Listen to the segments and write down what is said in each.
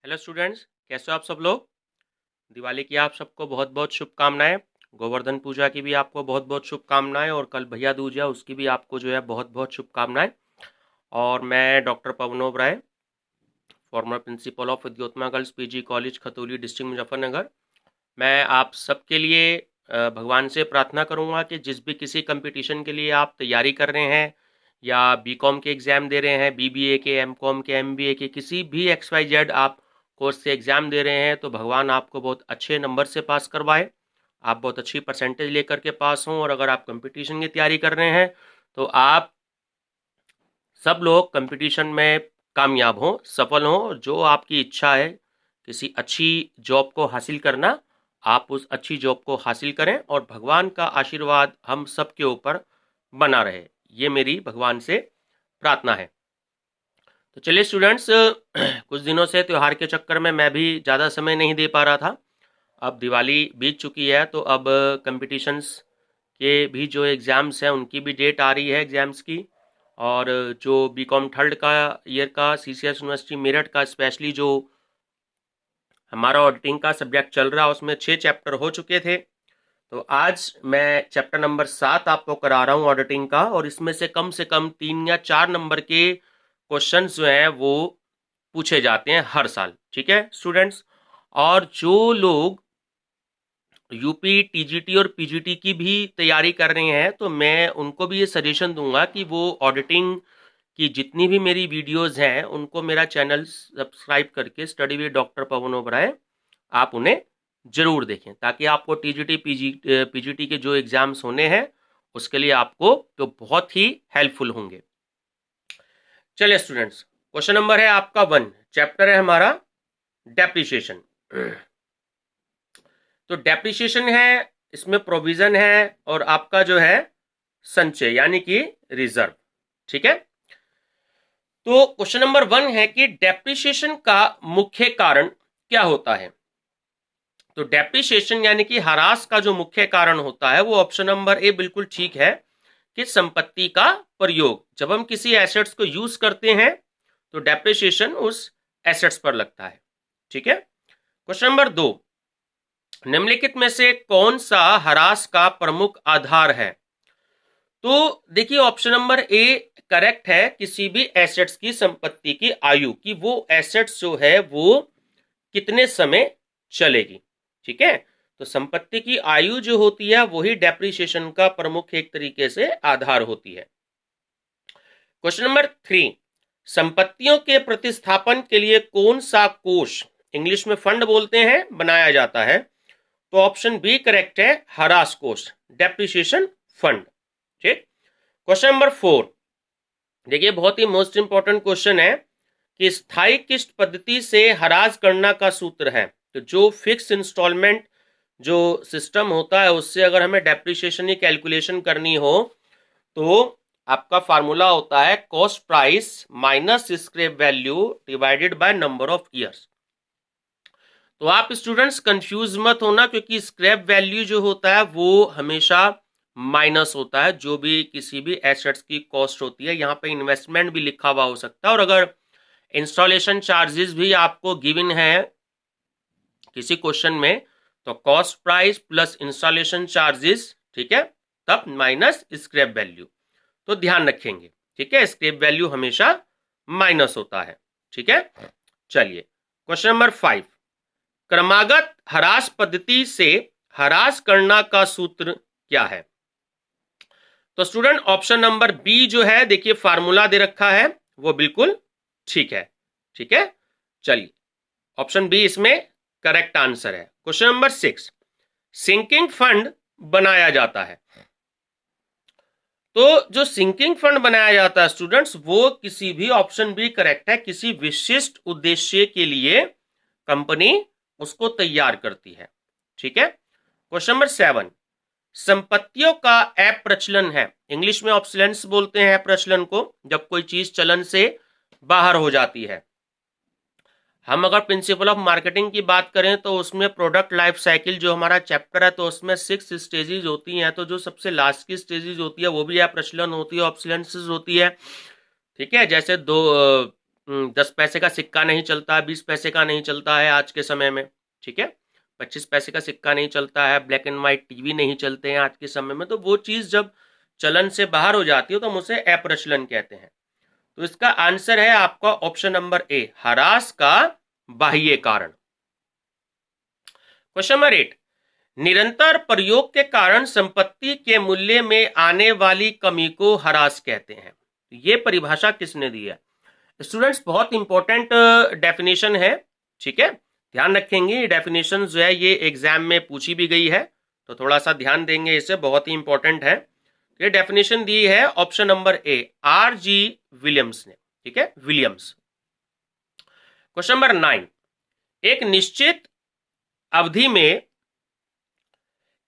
Hello students, कैसे हो आप सब लोग। दिवाली की आप सबको बहुत बहुत शुभकामनाएं। गोवर्धन पूजा की भी आपको बहुत बहुत शुभकामनाएं और कल भैया दूज है उसकी भी आपको जो है बहुत बहुत शुभकामनाएं। और मैं doctor Pavnob Rai, former principal of Vidyottama girls PG college Khatauli district Muzaffarnagar. मैं आप सबके लिए भगवान से प्रार्थना करूंगा कि जिस भी किसी कंपटीशन के लिए आप तैयारी कर रहे हैं या बीकॉम के एग्ज़ाम दे रहे हैं, बीबीए के, एमकॉम के, एमबीए के, किसी भी XYZ आप कोर्स से एग्ज़ाम दे रहे हैं तो भगवान आपको बहुत अच्छे नंबर से पास करवाए, आप बहुत अच्छी परसेंटेज लेकर के पास हों। और अगर आप कंपटीशन की तैयारी कर रहे हैं तो आप सब लोग कंपटीशन में कामयाब हों, सफल हों। जो आपकी इच्छा है किसी अच्छी जॉब को हासिल करना, आप उस अच्छी जॉब को हासिल करें और भगवान का आशीर्वाद हम सब के ऊपर बना रहे, ये मेरी भगवान से प्रार्थना है। तो चलिए स्टूडेंट्स, कुछ दिनों से त्यौहार के चक्कर में मैं भी ज़्यादा समय नहीं दे पा रहा था। अब दिवाली बीत चुकी है तो अब कंपटीशंस के भी जो एग्ज़ाम्स हैं उनकी भी डेट आ रही है एग्ज़ाम्स की। और जो बीकॉम थर्ड का ईयर का CCS यूनिवर्सिटी मेरठ का स्पेशली जो हमारा ऑडिटिंग का सब्जेक्ट चल रहा है उसमें 6 चैप्टर हो चुके थे। तो आज मैं चैप्टर नंबर 7 आपको करा रहा हूँ ऑडिटिंग का, और इसमें से कम 3 या 4 नंबर के क्वेश्चंस जो हैं वो पूछे जाते हैं हर साल। ठीक है स्टूडेंट्स, और जो लोग यूपी टीजीटी और पीजीटी की भी तैयारी कर रहे हैं तो मैं उनको भी ये सजेशन दूंगा कि वो ऑडिटिंग की जितनी भी मेरी वीडियोस हैं उनको मेरा चैनल सब्सक्राइब करके स्टडी विद डॉक्टर पवन ओबराय आप उन्हें जरूर देखें, ताकि आपको टीजीटी पीजीटी के जो एग्जाम्स होने हैं उसके लिए आपको तो बहुत ही हेल्पफुल होंगे। चलिए स्टूडेंट्स, क्वेश्चन नंबर है आपका 1, चैप्टर है हमारा डेप्रिसिएशन। तो डेप्रिसिएशन है, इसमें प्रोविजन है और आपका जो है संचय यानी कि रिजर्व। ठीक है, तो क्वेश्चन नंबर 1 है कि डेप्रिसिएशन का मुख्य कारण क्या होता है। तो डेप्रिसिएशन यानी कि ह्रास का जो मुख्य कारण होता है वो ऑप्शन नंबर ए बिल्कुल ठीक है कि संपत्ति का प्रयोग। जब हम किसी एसेट्स को यूज करते हैं तो डेप्रिसिएशन उस एसेट्स पर लगता है। ठीक है, क्वेश्चन नंबर 2, निम्नलिखित में से कौन सा ह्रास का प्रमुख आधार है। तो देखिए ऑप्शन नंबर ए करेक्ट है, किसी भी एसेट्स की संपत्ति की आयु की वो एसेट्स जो है वो कितने समय चलेगी। ठीक है, तो संपत्ति की आयु जो होती है वही डेप्रिसिएशन का प्रमुख एक तरीके से आधार होती है। क्वेश्चन नंबर 3, संपत्तियों के प्रतिस्थापन के लिए कौन सा कोष, इंग्लिश में फंड बोलते हैं, बनाया जाता है। तो ऑप्शन बी करेक्ट है, ह्रास कोष, डेप्रिसिएशन फंड। ठीक, क्वेश्चन नंबर 4, देखिए बहुत ही मोस्ट इंपॉर्टेंट क्वेश्चन है कि स्थायी किस्त पद्धति से ह्रास गणना का सूत्र है। तो जो फिक्स इंस्टॉलमेंट जो सिस्टम होता है उससे अगर हमें डेप्रिसिएशन की कैलकुलेशन करनी हो तो आपका फार्मूला होता है cost price minus scrap value divided by number of years. तो आप स्टूडेंट्स कंफ्यूज मत होना, क्योंकि स्क्रैप वैल्यू जो होता है वो हमेशा माइनस होता है जो भी किसी भी एसेट्स की कॉस्ट होती है। यहाँ पे इन्वेस्टमेंट भी लिखा हुआ हो सकता है, और अगर इंस्टॉलेशन चार्जेस भी आपको गिवन है किसी क्वेश्चन में तो cost price plus installation charges, ठीक है, तब माइनस स्क्रैप वैल्यू। तो ध्यान रखेंगे, ठीक है, स्क्रैप वैल्यू हमेशा माइनस होता है। ठीक है, चलिए क्वेश्चन नंबर 5, क्रमागत ह्रास पद्धति से ह्रास गणना का सूत्र क्या है। तो स्टूडेंट ऑप्शन नंबर बी जो है, देखिए फार्मूला दे रखा है वो बिल्कुल ठीक है। ठीक है, चलिए ऑप्शन बी इसमें करेक्ट आंसर है। क्वेश्चन नंबर 6, सिंकिंग फंड बनाया जाता है। तो जो सिंकिंग फंड बनाया जाता है स्टूडेंट्स वो किसी भी, ऑप्शन बी करेक्ट है, किसी विशिष्ट उद्देश्य के लिए कंपनी उसको तैयार करती है। ठीक है, क्वेश्चन नंबर 7, संपत्तियों का अप्रचलन है, इंग्लिश में ऑब्सोलेंस बोलते हैं प्रचलन को, जब कोई चीज चलन से बाहर हो जाती है। हम अगर प्रिंसिपल ऑफ मार्केटिंग की बात करें तो उसमें प्रोडक्ट लाइफ साइकिल जो हमारा चैप्टर है तो उसमें 6 स्टेजेस होती हैं। तो जो सबसे लास्ट की स्टेजेस होती है वो भी है प्रचलन होती है, ऑब्सोलेंस होती है। ठीक है, जैसे 10 पैसे का सिक्का नहीं चलता, 20 पैसे का नहीं चलता है आज के समय में, ठीक है, 25 पैसे का सिक्का नहीं चलता है, ब्लैक एंड व्हाइट टीवी नहीं चलते हैं आज के समय में, तो वो चीज जब चलन से बाहर हो जाती है तो हम उसे अप्रचलन कहते हैं। तो इसका आंसर है आपका ऑप्शन नंबर ए, ह्रास का बाह्य कारण। क्वेश्चन नंबर 8, निरंतर प्रयोग के कारण संपत्ति के मूल्य में आने वाली कमी को ह्रास कहते हैं। ये परिभाषा किसने दी है? स्टूडेंट्स बहुत इंपॉर्टेंट डेफिनेशन है, ठीक है, ध्यान रखेंगे। डेफिनेशन जो है ये एग्जाम में पूछी भी गई है, तो थोड़ा सा ध्यान देंगे, इसे बहुत ही इंपॉर्टेंट है। ये डेफिनेशन दी है ऑप्शन नंबर ए, R.G. विलियम्स ने, ठीक है, विलियम्स। क्वेश्चन नंबर 9, एक निश्चित अवधि में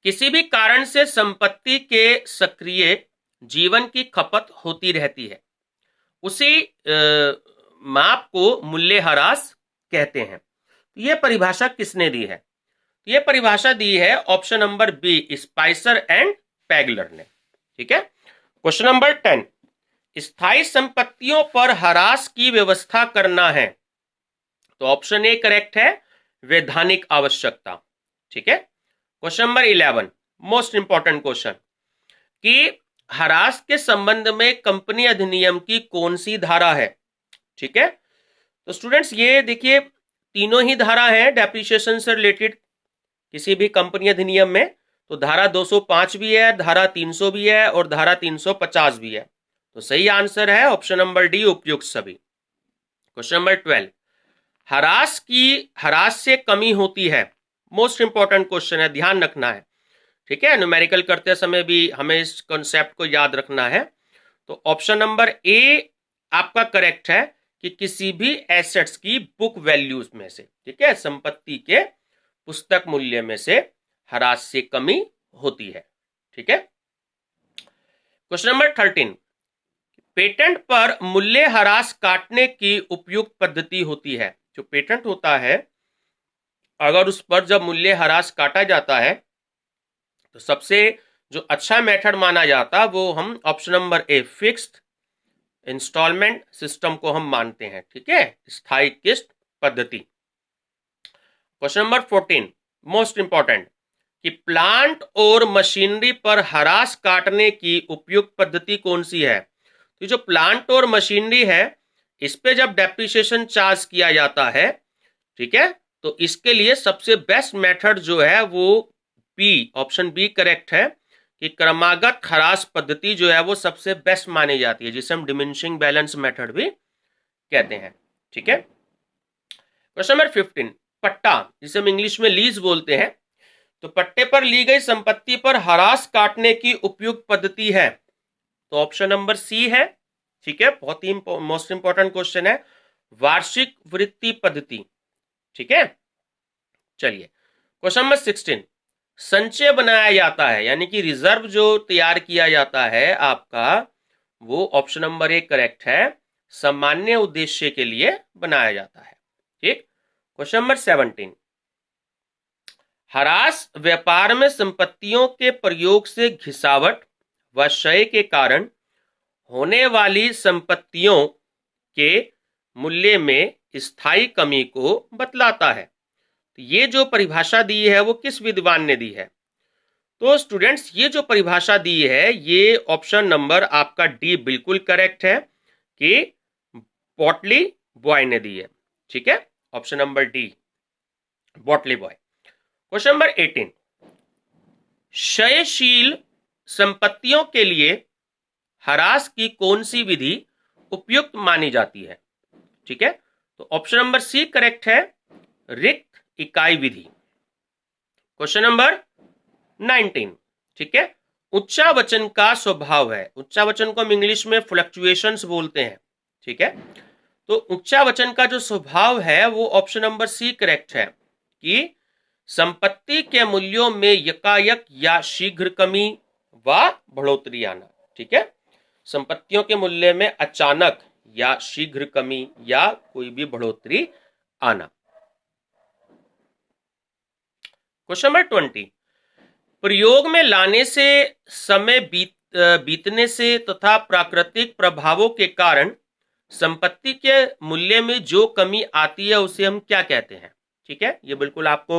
किसी भी कारण से संपत्ति के सक्रिय जीवन की खपत होती रहती है, उसी माप को मूल्यह्रास कहते हैं। यह परिभाषा किसने दी है? यह परिभाषा दी है option number B, Spicer and Pegler ने, ठीक है। क्वेश्चन नंबर 10, स्थायी संपत्तियों पर ह्रास की व्यवस्था करना है, तो ऑप्शन ए करेक्ट है, वैधानिक आवश्यकता, ठीक है। Question number 11, most important question, कि ह्रास के संबंध में कंपनी अधिनियम की कौन सी धारा है, ठीक है। तो स्टूडेंट्स ये देखिए, तीनों ही धारा है डेप्रिसिएशन से रिलेटेड किसी भी कंपनी अधिनियम में, तो धारा 205 भी है, धारा 300 भी है और धारा 350 भी है, तो सही आंसर है ऑप्शन नंबर डी, उपयुक्त सभी। क्वेश्चन नंबर 12, ह्रास से कमी होती है, मोस्ट इंपॉर्टेंट क्वेश्चन है, ध्यान रखना है, ठीक है, न्यूमेरिकल करते समय भी हमें इस कॉन्सेप्ट को याद रखना है। तो ऑप्शन नंबर ए आपका करेक्ट है कि किसी भी एसेट्स की बुक वैल्यूज में से, ठीक है, संपत्ति के पुस्तक मूल्य में से ह्रास से कमी होती है, ठीक है। क्वेश्चन नंबर 13, पेटेंट पर मूल्य ह्रास काटने की उपयुक्त पद्धति होती है। जो पेटेंट होता है, अगर उस पर जब मूल्य ह्रास काटा जाता है तो सबसे जो अच्छा मेथड माना जाता है वो हम option number A, fixed instalment system को हम मानते हैं, ठीक है, स्थायी किस्त पद्धति। क्वेश्चन नंबर 14, मोस्ट इंपॉर्टेंट, कि प्लांट और मशीनरी पर ह्रास काटने की उपयुक्त पद्धति कौन सी है? तो जो प्लांट और मशीनरी है, इस पे जब डेप्रिसिएशन चार्ज किया जाता है, ठीक है, तो इसके लिए सबसे बेस्ट मेथड जो है वो बी, ऑप्शन बी करेक्ट है, कि क्रमागत ह्रास पद्धति जो है वो सबसे बेस्ट मानी जाती है, जिसे हम डिमिनिशिंग बैलेंस मेथड भी कहते हैं, ठीक है। क्वेश्चन नंबर 15, पट्टा, जिसे हम इंग्लिश में लीज बोलते हैं, तो पट्टे पर ली गई संपत्ति पर ह्रास काटने की उपयुक्त पद्धति है, तो ऑप्शन नंबर सी है, ठीक है, बहुत ही मोस्ट इंपॉर्टेंट क्वेश्चन है, वार्षिक वृत्ति पद्धति, ठीक है। चलिए क्वेश्चन नंबर 16, संचय बनाया जाता है, यानी कि रिजर्व जो तैयार किया जाता है आपका, वो ऑप्शन नंबर ए करेक्ट है, सामान्य उद्देश्य के लिए बनाया जाता है, ठीक। क्वेश्चन नंबर 17, ह्रास व्यापार में संपत्तियों के प्रयोग से घिसावट व क्षय के कारण होने वाली संपत्तियों के मूल्य में स्थायी कमी को बतलाता है। तो ये जो परिभाषा दी है वो किस विद्वान ने दी है? तो स्टूडेंट्स ये जो परिभाषा दी है ये ऑप्शन नंबर आपका डी बिल्कुल करेक्ट है, कि बॉटली बॉय ने दी है, ठीक है, ऑप्शन नंबर डी, बॉटली बॉय। क्वेश्चन नंबर 18, क्षयशील संपत्तियों के लिए ह्रास की कौन सी विधि उपयुक्त मानी जाती है, ठीक है, तो ऑप्शन नंबर सी करेक्ट है, रिक्त इकाई विधि। क्वेश्चन नंबर 19, ठीक है, उच्चावचन का स्वभाव है, उच्चावचन को हम इंग्लिश में फ्लक्चुएशंस बोलते हैं, ठीक है, तो उच्चावचन का जो स्वभाव है वो ऑप्शन नंबर सी करेक्ट है, कि संपत्ति के मूल्यों में यकायक या शीघ्र कमी व बढ़ोतरी आना, ठीक है, संपत्तियों के मूल्य में अचानक या शीघ्र कमी या कोई भी बढ़ोतरी आना। क्वेश्चन नंबर 20, प्रयोग में लाने से समय बीतने से तथा प्राकृतिक प्रभावों के कारण संपत्ति के मूल्य में जो कमी आती है उसे हम क्या कहते हैं। ठीक है, ये बिल्कुल आपको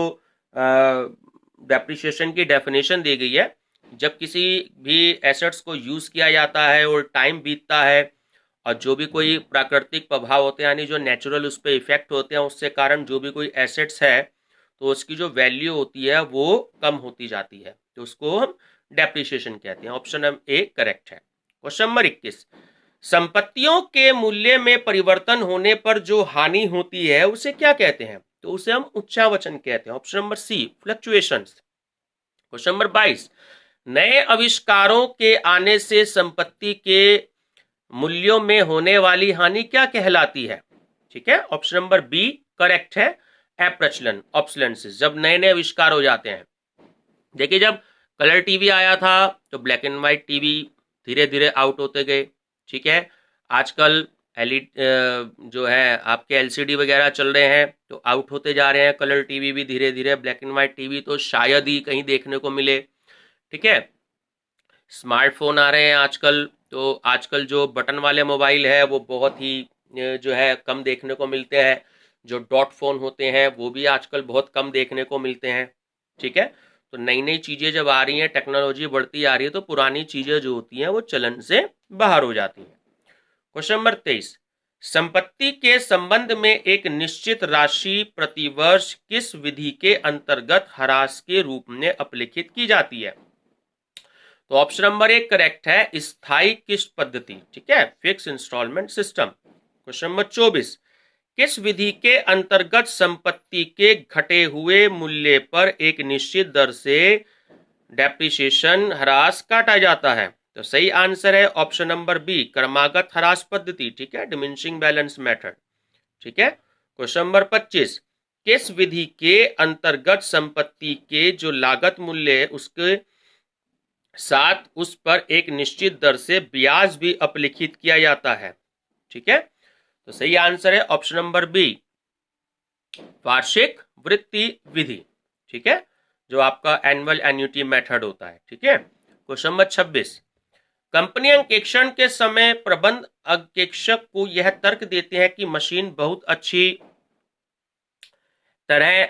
डेप्रिसिएशन की डेफिनेशन दी गई है। जब किसी भी एसेट्स को यूज किया जाता है और टाइम बीतता है और जो भी कोई प्राकृतिक प्रभाव होते हैं यानी जो नेचुरल उस पर इफेक्ट होते हैं उससे कारण जो भी कोई एसेट्स है तो उसकी जो वैल्यू होती है वो कम होती जाती है, तो उसको हम डेप्रिसिएशन कहते हैं। ऑप्शन ए करेक्ट है। क्वेश्चन नंबर 21, संपत्तियों के मूल्य में परिवर्तन होने पर जो हानि होती है उसे क्या कहते हैं, तो उसे हम उच्चावचन कहते हैं। Option number C fluctuations. Question number 22, नए आविष्कारों के आने से संपत्ति के मूल्यों में होने वाली हानि क्या कहलाती है। ठीक है, ऑप्शन नंबर बी करेक्ट है, अप्रचलन ऑब्सोलेंसिस। जब नए नए आविष्कार हो जाते हैं, देखिए जब कलर टीवी आया था तो ब्लैक एंड व्हाइट टीवी धीरे धीरे आउट होते गए। ठीक है, आजकल जो है आपके एलसीडी वगैरह चल रहे हैं तो आउट होते जा रहे हैं, कलर टीवी भी धीरे धीरे, ब्लैक एंड व्हाइट टीवी तो शायद ही कहीं देखने को मिले। ठीक है, स्मार्टफोन आ रहे हैं आजकल, तो आजकल जो बटन वाले मोबाइल है वो बहुत ही जो है कम देखने को मिलते हैं। जो डॉट फोन होते हैं वो भी आजकल बहुत कम देखने को मिलते हैं। ठीक है, तो नई नई चीजें जब आ रही हैं, टेक्नोलॉजी बढ़ती आ रही है, तो पुरानी चीजें जो होती हैं वो चलन से बाहर हो जाती हैं। क्वेश्चन नंबर 23, संपत्ति के संबंध में एक निश्चित राशि प्रतिवर्ष किस विधि के अंतर्गत ह्रास के रूप में अपलिखित की जाती है, तो ऑप्शन नंबर 1 करेक्ट है, स्थायी किस्त पद्धति। ठीक है, fix instalment system. Question number 24, किस विधि के अंतर्गत संपत्ति के घटे हुए मूल्य पर एक निश्चित दर से डेप्रिसिएशन ह्रास काटा जाता है, तो सही आंसर है ऑप्शन नंबर बी क्रमागत ह्रास पद्धति। ठीक है, डिमिनिशिंग बैलेंस मेथड। ठीक है, क्वेश्चन नंबर 25, किस विधि के अंतर्गत संपत्ति के जो लागत मूल्य है उसके साथ उस पर एक निश्चित दर से ब्याज भी अपलिखित किया जाता है। ठीक है, तो सही आंसर है ऑप्शन नंबर बी वार्षिक वृत्ति विधि। ठीक है, जो आपका एनुअल एन्युटी मेथड होता है। ठीक है, क्वेश्चन नंबर 26, कंपनी अंकेक्षण के समय प्रबंध अंकेक्षक को यह तर्क देते हैं कि मशीन बहुत अच्छी तरह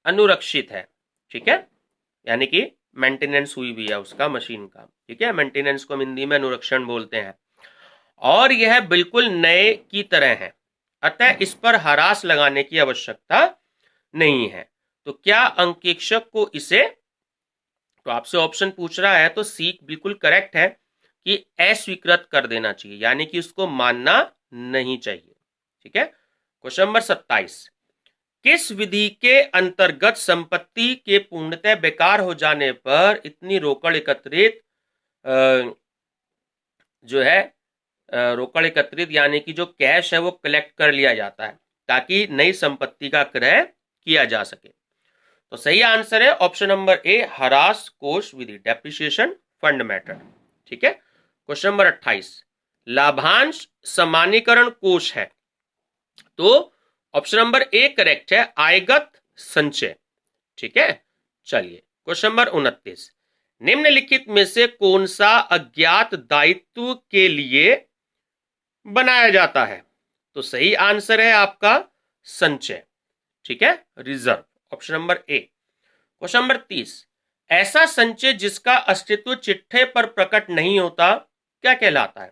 अनुरक्षित है। ठीक है, यानी कि मेंटेनेंस हुई भी है उसका मशीन का। ठीक है, मेंटेनेंस को हम हिंदी में अनुरक्षण बोलते हैं, और यह बिल्कुल नए की तरह है, अतः इस पर ह्रास लगाने की आवश्यकता नहीं है। तो क्या अंकेक्षक को इसे, तो आपसे ऑप्शन पूछ रहा है तो सी बिल्कुल करेक्ट है कि अस्वीकृत कर देना चाहिए, यानी कि उसको मानना नहीं चाहिए। ठीक है, क्वेश्चन नंबर 27, किस विधि के अंतर्गत संपत्ति के पूर्णतः बेकार हो जाने पर इतनी रोकड़ एकत्रित जो है रोकड़ एकत्रित यानी कि जो कैश है वो कलेक्ट कर लिया जाता है ताकि नई संपत्ति का क्रय किया जा सके, तो सही आंसर है ऑप्शन नंबर ए ह्रास कोष विधि, डेप्रिसिएशन फंड मेथड। ठीक है, क्वेश्चन नंबर 28, लाभांश समानीकरण कोष है, तो ऑप्शन नंबर ए करेक्ट है, आयगत संचय। ठीक है, चलिए क्वेश्चन नंबर 29, निम्नलिखित में से कौन सा अज्ञात दायित्व के लिए बनाया जाता है, तो सही आंसर है आपका संचय। ठीक है, रिजर्व, ऑप्शन नंबर ए। क्वेश्चन नंबर 30, ऐसा संचय जिसका अस्तित्व चिट्ठे पर प्रकट नहीं होता क्या कहलाता है,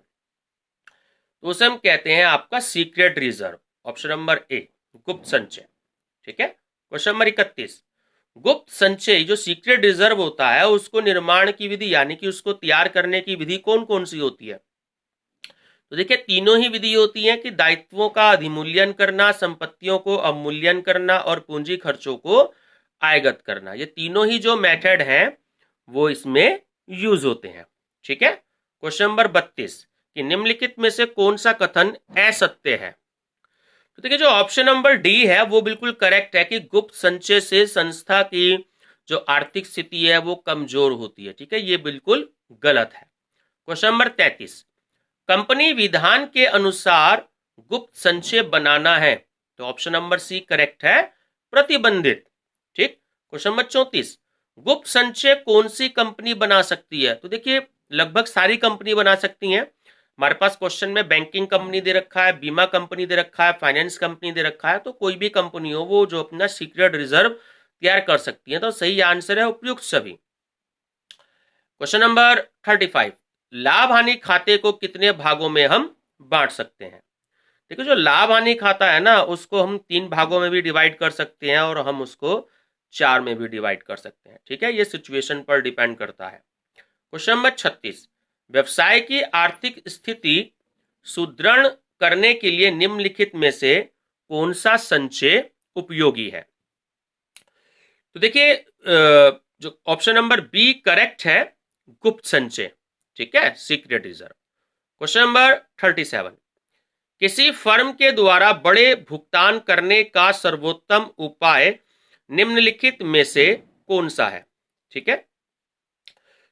तो उसे हम कहते हैं आपका सीक्रेट रिजर्व, ऑप्शन नंबर ए गुप्त संचय। ठीक है, क्वेश्चन नंबर 31, गुप्त संचय जो सीक्रेट रिजर्व होता है उसको निर्माण की विधि यानी कि उसको तैयार करने की विधि कौन कौन सी होती है, तो देखिए तीनों ही विधि होती है कि दायित्वों का अधिमूल्यन करना, संपत्तियों को अवमूल्यन करना और पूंजी खर्चों को आयगत करना। ये तीनों ही जो मेथड हैं वो इसमें यूज होते हैं। ठीक है, क्वेश्चन नंबर 32, कि निम्नलिखित में से कौन सा कथन असत्य है, तो देखिए जो ऑप्शन नंबर डी है वो बिल्कुल करेक्ट है कि गुप्त संचय से संस्था की जो आर्थिक स्थिति है वो कमजोर होती है। ठीक है, ये बिल्कुल गलत है। क्वेश्चन नंबर 33, कंपनी विधान के अनुसार गुप्त संचय बनाना है, तो ऑप्शन नंबर सी करेक्ट है, प्रतिबंधित। ठीक, क्वेश्चन नंबर 34, गुप्त संचय कौन सी कंपनी बना सकती है, तो देखिए लगभग सारी कंपनी बना सकती हैं, हमारे पास क्वेश्चन में बैंकिंग कंपनी दे रखा है, बीमा कंपनी दे रखा है, फाइनेंस कंपनी दे रखा है, तो कोई भी कंपनी हो वो जो अपना सीक्रेट रिजर्व तैयार कर सकती है। तो सही आंसर है उपयुक्त सभी। क्वेश्चन नंबर 35, लाभ हानि खाते को कितने भागों में हम बांट सकते हैं? देखिए, जो लाभ हानि खाता है ना, उसको हम 3 भागों में भी डिवाइड कर सकते हैं और हम उसको 4 में भी डिवाइड कर सकते हैं। ठीक है, ये सिचुएशन पर डिपेंड करता है। क्वेश्चन नंबर 36, व्यवसाय की आर्थिक स्थिति सुदृढ़ करने के लिए निम्नलिखित में से कौन सा संचय उपयोगी है? तो देखिए, जो ऑप्शन नंबर बी करेक्ट है, गुप्त संचय। ठीक है, सीक्रेट रिजर्व। क्वेश्चन नंबर 37, किसी फर्म के द्वारा बड़े भुगतान करने का सर्वोत्तम उपाय निम्नलिखित में से कौन सा है? ठीक है,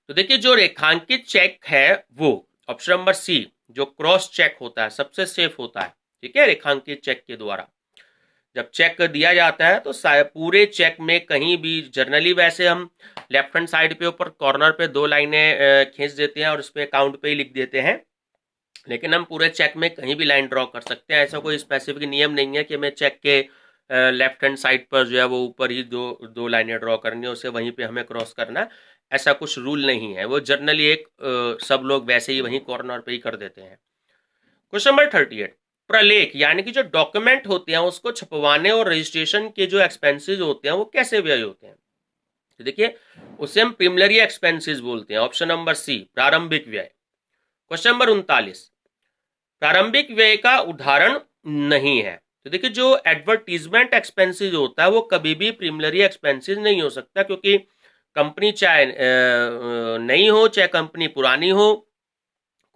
तो देखिए, जो रेखांकित चेक है वो ऑप्शन नंबर सी, जो क्रॉस चेक होता है, सबसे सेफ होता है। ठीक है, रेखांकित चेक के द्वारा जब चेक दिया जाता है तो पूरे चेक में कहीं भी, जनरली वैसे हम लेफ्ट हैंड साइड पे ऊपर कॉर्नर पे 2 लाइनें खींच देते हैं और उस पर अकाउंट पे ही लिख देते हैं, लेकिन हम पूरे चेक में कहीं भी लाइन ड्रॉ कर सकते हैं। ऐसा कोई स्पेसिफिक नियम नहीं है कि हमें चेक के लेफ्ट हैंड साइड पर जो है वो ऊपर ही दो लाइनें ड्रॉ करनी है, उसे वहीं पे हमें क्रॉस करना है, ऐसा कुछ रूल नहीं है। वो जनरली एक सब लोग वैसे ही वहीं कॉर्नर पे ही कर देते हैं। क्वेश्चन नंबर 38, प्रलेख यानी कि जो डॉक्यूमेंट होते हैं उसको छपवाने और रजिस्ट्रेशन के जो एक्सपेंसेस होते हैं वो कैसे व्यय होते हैं? तो देखिए, उसे हम प्रीलिमिनरी एक्सपेंसेस बोलते हैं। ऑप्शन नंबर सी, प्रारंभिक व्यय। क्वेश्चन नंबर 39, प्रारंभिक व्यय का उदाहरण नहीं है। तो देखिए, जो एडवर्टीजमेंट एक्सपेंसेस होता है वो कभी भी प्रीलिमिनरी एक्सपेंसेस नहीं हो सकता, क्योंकि कंपनी चाहे नई हो चाहे कंपनी पुरानी हो।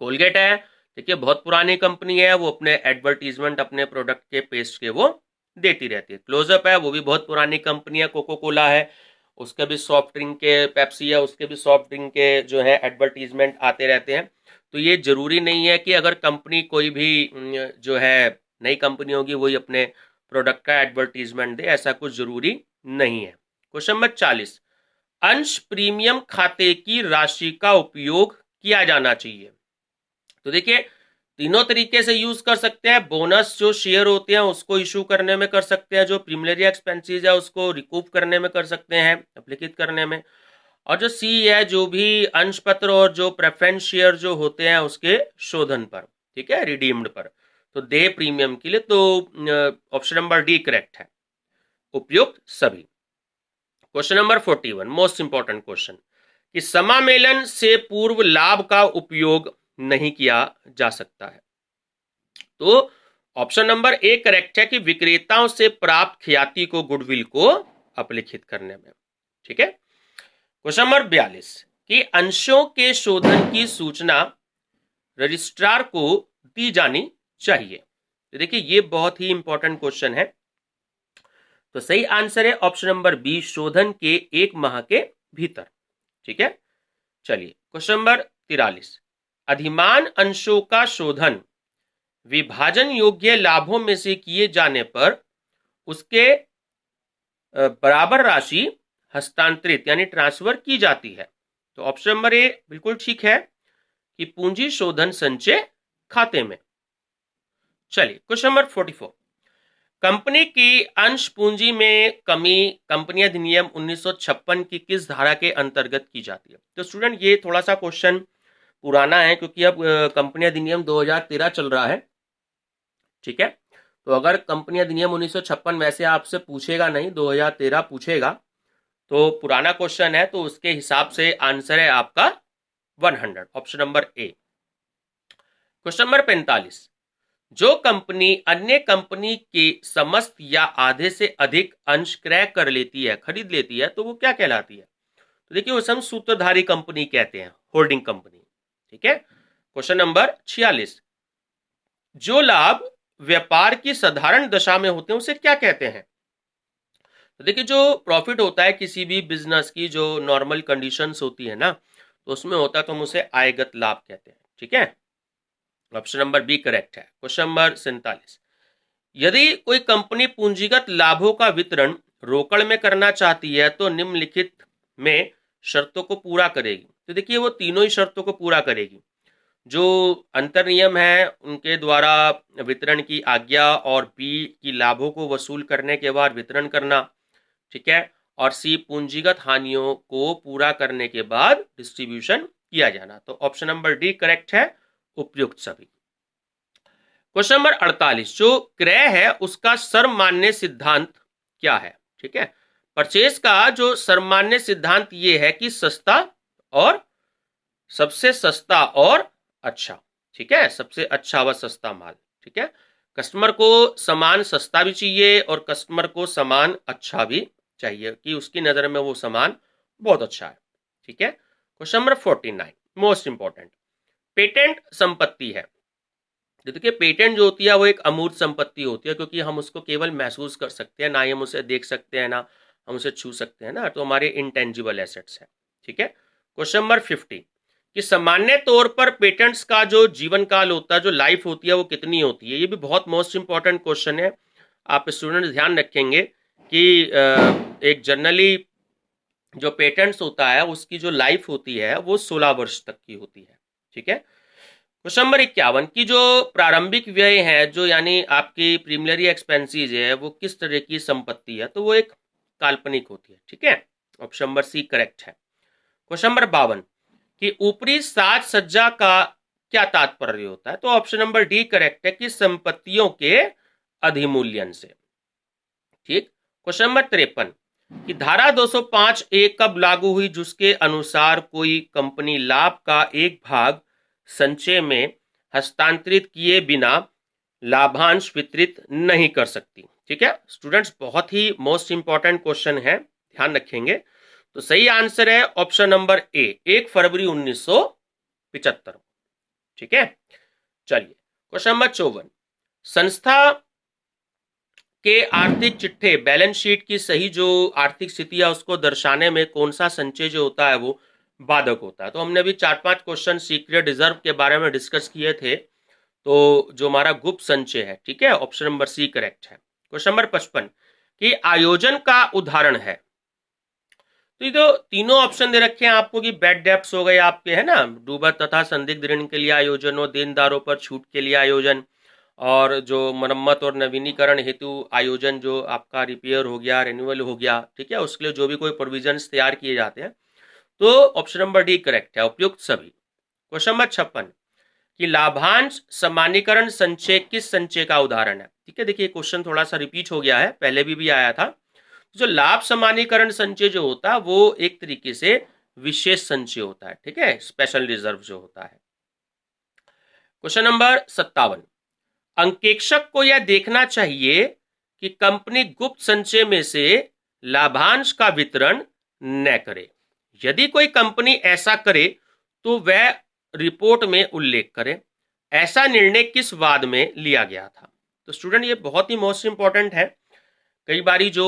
कोलगेट है, देखिए बहुत पुरानी कंपनी है, वो अपने एडवर्टीजमेंट अपने प्रोडक्ट के पेस्ट के वो देती रहती है। क्लोजअप है, वो भी बहुत पुरानी कंपनी है। कोको कोला है, उसके भी सॉफ्ट ड्रिंक के, पेप्सी है, उसके भी सॉफ्ट ड्रिंक के जो है एडवर्टीजमेंट आते रहते हैं। तो ये जरूरी नहीं है कि अगर कंपनी कोई भी जो है नई कंपनी होगी वही अपने प्रोडक्ट का एडवर्टीजमेंट दे, ऐसा कुछ जरूरी नहीं है। क्वेश्चन नंबर 40, अंश प्रीमियम खाते की राशि का उपयोग किया जाना चाहिए। तो देखिए, तीनों तरीके से यूज कर सकते हैं। बोनस जो शेयर होते हैं उसको इशू करने में कर सकते हैं, जो प्रीमिलरी एक्सपेंसेस है उसको रिकूप करने में कर सकते हैं, अप्लिकेट करने में, और जो सी है, जो भी अंश पत्र और जो प्रेफरेंस शेयर जो होते हैं उसके शोधन पर, ठीक है, रिडीम्ड पर, तो दे प्रीमियम के लिए। तो ऑप्शन नंबर डी करेक्ट है, उपयुक्त सभी। Question number 41, most important question, कि समामेलन से पूर्व लाभ का उपयोग नहीं किया जा सकता है। तो ऑप्शन नंबर ए करेक्ट है कि विक्रेताओं से प्राप्त ख्याति को, गुडविल को अपलिखित करने में। ठीक है, क्वेश्चन नंबर 42, कि अंशों के शोधन की सूचना रजिस्ट्रार को दी जानी चाहिए। तो देखिए, ये बहुत ही इंपॉर्टेंट क्वेश्चन है। तो सही आंसर है ऑप्शन नंबर बी, शोधन के 1 माह के भीतर। ठीक है, चलिए क्वेश्चन नंबर 43, अधिमान अंशों का शोधन विभाजन योग्य लाभों में से किए जाने पर उसके बराबर राशि हस्तांतरित यानी ट्रांसफर की जाती है। तो ऑप्शन नंबर ए बिल्कुल ठीक है कि पूंजी शोधन संचय खाते में। चलिए क्वेश्चन नंबर 44, कंपनी की अंश पूंजी में कमी कंपनी अधिनियम 1956 की किस धारा के अंतर्गत की जाती है? तो स्टूडेंट, ये थोड़ा सा क्वेश्चन पुराना है, क्योंकि अब कंपनी अधिनियम 2013 चल रहा है। ठीक है, तो अगर कंपनी अधिनियम 1956 वैसे आपसे पूछेगा नहीं, 2013 पूछेगा, तो पुराना क्वेश्चन है, तो उसके हिसाब से आंसर है आपका 100, ऑप्शन नंबर ए। क्वेश्चन नंबर 45, जो कंपनी अन्य कंपनी के समस्त या आधे से अधिक अंश क्रय कर लेती है, खरीद लेती है, तो वो क्या कहलाती है? तो देखिए, उसे हम सूत्रधारी कंपनी कहते हैं, होल्डिंग कंपनी। ठीक है, क्वेश्चन नंबर 46, जो लाभ व्यापार की साधारण दशा में होते हैं उसे क्या कहते हैं? तो देखिए, जो प्रॉफिट होता है किसी भी बिजनेस की, जो नॉर्मल कंडीशंस होती है ना, तो उसमें होता है, तो हम उसे आयगत लाभ कहते हैं। ठीक है, ऑप्शन नंबर बी करेक्ट है। क्वेश्चन नंबर 47, यदि कोई कंपनी पूंजीगत लाभों का वितरण रोकड़ में करना चाहती है तो निम्नलिखित में शर्तों को पूरा करेगी। तो देखिए, वो तीनों ही शर्तों को पूरा करेगी। जो अंतर नियम है उनके द्वारा वितरण की आज्ञा, और बी की लाभों को वसूल करने के बाद वितरण करना, ठीक है, और सी पूंजीगत हानियों को पूरा करने के बाद डिस्ट्रीब्यूशन किया जाना। तो ऑप्शन नंबर डी करेक्ट है, उपयुक्त सभी। क्वेश्चन नंबर 48, जो क्रय है उसका सर्वमान्य सिद्धांत क्या है? ठीक है, परचेज का जो सर्वमान्य सिद्धांत ये है कि सस्ता और सबसे सस्ता और अच्छा, ठीक है, सबसे अच्छा व सस्ता माल, ठीक है, कस्टमर को सामान सस्ता भी चाहिए और कस्टमर को सामान अच्छा भी चाहिए कि उसकी नजर में वो सामान बहुत अच्छा है, ठीक है। Question number 49 most important, patent संपत्ति है। तो देखिए पेटेंट जो होती है वो एक अमूर्त संपत्ति होती है, क्योंकि हम उसको केवल महसूस कर सकते हैं, ना ही हम उसे देख सकते हैं, ना हम उसे छू सकते हैं ना, तो हमारे इंटेंजिबल एसेट्स है, ठीक है। क्वेश्चन नंबर 50 कि सामान्य तौर पर पेटेंट्स का जो जीवन काल होता है, जो लाइफ होती है, वो कितनी होती है? ये भी बहुत मोस्ट इंपॉर्टेंट क्वेश्चन है। आप स्टूडेंट्स ध्यान रखेंगे कि एक जनरली जो पेटेंट्स होता है उसकी जो लाइफ होती है वो 16 वर्ष तक की होती है, ठीक है। क्वेश्चन नंबर 51 की जो प्रारंभिक व्यय है, जो यानी आपकी प्रीमिलरी एक्सपेंसेस है, वो किस तरह की संपत्ति है? तो वो एक काल्पनिक होती है, ठीक है, ऑप्शन नंबर सी करेक्ट है। क्वेश्चन नंबर 52 कि ऊपरी साज सज्जा का क्या तात्पर्य होता है? तो ऑप्शन नंबर डी करेक्ट है कि संपत्तियों के अधिमूल्यन से, ठीक। क्वेश्चन नंबर 53 कि धारा 205 ए कब लागू हुई, जिसके अनुसार कोई कंपनी लाभ का एक भाग संचय में हस्तांतरित किए बिना लाभांश वितरित नहीं कर सकती, ठीक है स्टूडेंट्स, बहुत ही मोस्ट इंपॉर्टेंट क्वेश्चन है, ध्यान रखेंगे। तो सही आंसर है ऑप्शन नंबर ए, 1 फरवरी 1975, ठीक है। चलिए क्वेश्चन नंबर 54, संस्था के आर्थिक चिट्ठे बैलेंस शीट की सही जो आर्थिक स्थिति है उसको दर्शाने में कौन सा संचय जो होता है वो बाधक होता है? तो हमने अभी 4-5 क्वेश्चन सीक्रेट रिजर्व के बारे में डिस्कस किए थे। तो जो हमारा गुप्त संचय है, ठीक है, ऑप्शन नंबर सी करेक्ट है। क्वेश्चन नंबर 55 कि आयोजन का उदाहरण है। तो ये तो तीनों ऑप्शन दे रखे हैं आपको कि बैड डेब्ट्स हो गए आपके, है ना, डूबा तथा संदिग्ध ऋण के लिए आयोजन हो, देनदारों पर छूट के लिए आयोजन, और जो मरम्मत और नवीनीकरण हेतु आयोजन, जो आपका रिपेयर हो गया, रिन्यूअल हो गया, ठीक है, उसके लिए जो भी कोई प्रोविजंस तैयार किए जाते हैं। तो ऑप्शन नंबर डी करेक्ट है, उपयुक्त सभी। क्वेश्चन नंबर 56 कि लाभांश समानीकरण संचय किस संचय का उदाहरण है? ठीक है, देखिए क्वेश्चन थोड़ा सा रिपीट हो गया है, पहले भी आया था। जो लाभ समानीकरण संचय जो होता है वो एक तरीके से विशेष संचय होता है, ठीक है, स्पेशल रिजर्व जो होता है। क्वेश्चन नंबर 57 अंकेक्षक को यह देखना चाहिए कि कंपनी गुप्त संचय में से लाभांश का वितरण न करे। यदि कोई कंपनी ऐसा करे तो वह रिपोर्ट में उल्लेख करे। ऐसा निर्णय किस वाद में लिया गया था? तो स्टूडेंट ये बहुत ही मोस्ट इंपॉर्टेंट है। कई बारी जो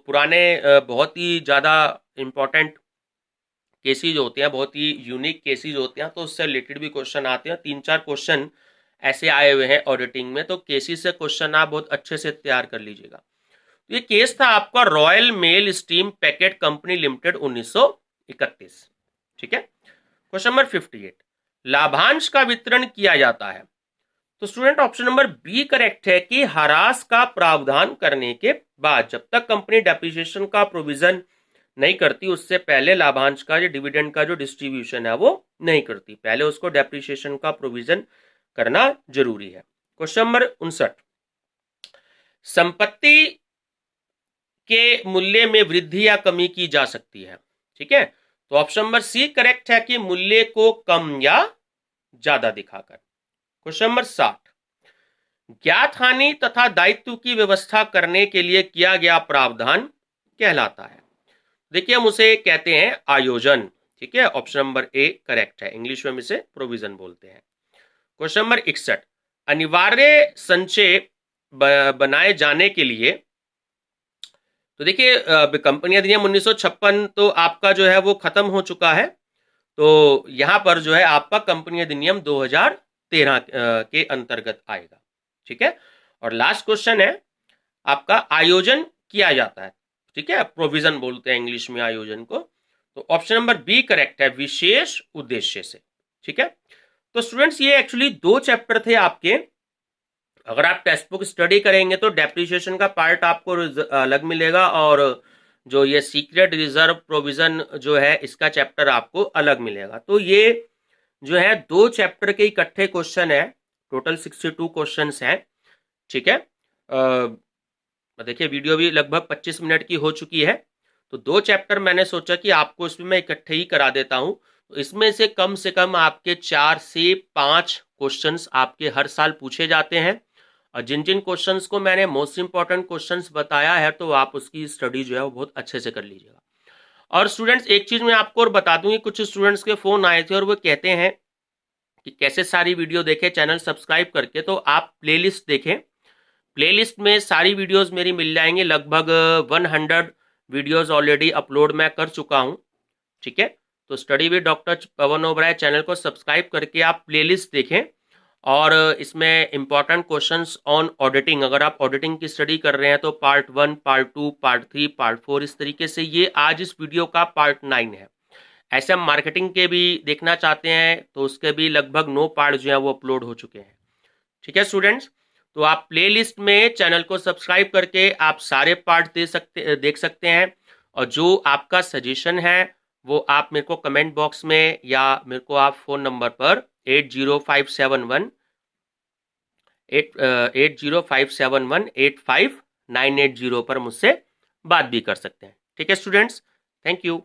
पुराने बहुत ही ज़्यादा इंपॉर्टेंट केसेज होते हैं, बहुत ही यूनिक केसेज होते हैं, तो उससे रिलेटेड भी क्वेश्चन आते हैं। 3-4 क्वेश्चन ऐसे आए हुए हैं ऑडिटिंग में, तो केसेज से क्वेश्चन आप बहुत अच्छे से तैयार कर लीजिएगा। तो ये केस था आपका Royal Mail Steam Packet Company Limited 1931, ठीक है। क्वेश्चन नंबर 58 लाभांश का वितरण किया जाता है। तो student option number B correct है कि ह्रास का प्रावधान करने के बाद, जब तक कंपनी डेप्रिसिएशन का प्रोविजन नहीं करती उससे पहले लाभांश का जो डिविडेंड का जो डिस्ट्रीब्यूशन है वो नहीं करती, पहले उसको डेप्रिसिएशन का प्रोविजन करना जरूरी है। क्वेश्चन नंबर 59 संपत्ति के मूल्य में वृद्धि या कमी की जा सकती है, ठीक है। तो ऑप्शन नंबर सी करेक्ट है कि मूल्य को कम या ज्यादा दिखाकर। क्वेश्चन नंबर 60 ज्ञात हानि तथा दायित्व की व्यवस्था करने के लिए किया गया प्रावधान कहलाता है। देखिए हम उसे कहते हैं आयोजन, ठीक है, ऑप्शन नंबर ए करेक्ट है, इंग्लिश में हम इसे प्रोविजन बोलते हैं। क्वेश्चन नंबर 61 अनिवार्य संचय बनाए जाने के लिए, तो देखिए कंपनी अधिनियम 1956 तो आपका जो है वो खत्म हो चुका है, तो यहां पर जो है आपका कंपनी अधिनियम 2013 के अंतर्गत आएगा, ठीक है। और लास्ट क्वेश्चन है आपका आयोजन किया जाता है, ठीक है, प्रोविजन बोलते हैं इंग्लिश में आयोजन को। तो ऑप्शन नंबर बी करेक्ट है, विशेष उद्देश्य से, ठीक है। तो स्टूडेंट्स ये एक्चुअली 2 चैप्टर थे आपके। अगर आप टेक्स्ट बुक स्टडी करेंगे तो डेप्रिसिएशन का पार्ट आपको अलग मिलेगा, और जो ये सीक्रेट रिजर्व प्रोविजन जो है इसका चैप्टर आपको अलग मिलेगा। तो ये जो है 2 चैप्टर के इकट्ठे क्वेश्चन है, टोटल 62 क्वेश्चंस हैं, ठीक है। देखिए वीडियो भी लगभग 25 मिनट की हो चुकी है, तो 2 चैप्टर मैंने सोचा कि आपको इसमें मैं इकट्ठे ही करा देता हूं। तो इसमें से कम आपके 4 से 5 क्वेश्चंस आपके हर साल पूछे जाते हैं, और जिन जिन क्वेश्चंस को मैंने मोस्ट इंपॉर्टेंट क्वेश्चंस बताया है तो आप उसकी स्टडी जो है वो बहुत अच्छे से कर लीजिएगा। और स्टूडेंट्स एक चीज मैं आपको और बता दूं, कुछ स्टूडेंट्स के फोन आए थे और वो कहते हैं कि कैसे सारी वीडियो देखें चैनल सब्सक्राइब करके। तो आप प्लेलिस्ट देखें, प्लेलिस्ट में सारी वीडियोस मेरी मिल जाएंगी, लगभग 100 वीडियोस ऑलरेडी अपलोड मैं कर चुका हूं, ठीक है। तो study with doctor Pawan Oberoi channel को सब्सक्राइब करके आप प्लेलिस्ट देखें, और इसमें इंपॉर्टेंट क्वेश्चंस ऑन ऑडिटिंग, अगर आप ऑडिटिंग की स्टडी कर रहे हैं तो पार्ट 1, पार्ट 2, पार्ट 3, पार्ट 4, इस तरीके से ये आज इस वीडियो का पार्ट 9 है। ऐसे हम मार्केटिंग के भी देखना चाहते हैं तो उसके भी लगभग 9 पार्ट जो है वो अपलोड हो चुके हैं, ठीक है स्टूडेंट्स। तो आप प्लेलिस्ट में चैनल को सब्सक्राइब करके आप सारे पार्ट देख सकते हैं, और जो आपका सजेशन है वो आप मेरे को कमेंट बॉक्स में, या मेरे को आप फोन नंबर पर 8057185980 पर मुझसे बात भी कर सकते हैं, ठीक है स्टूडेंट्स। Thank you.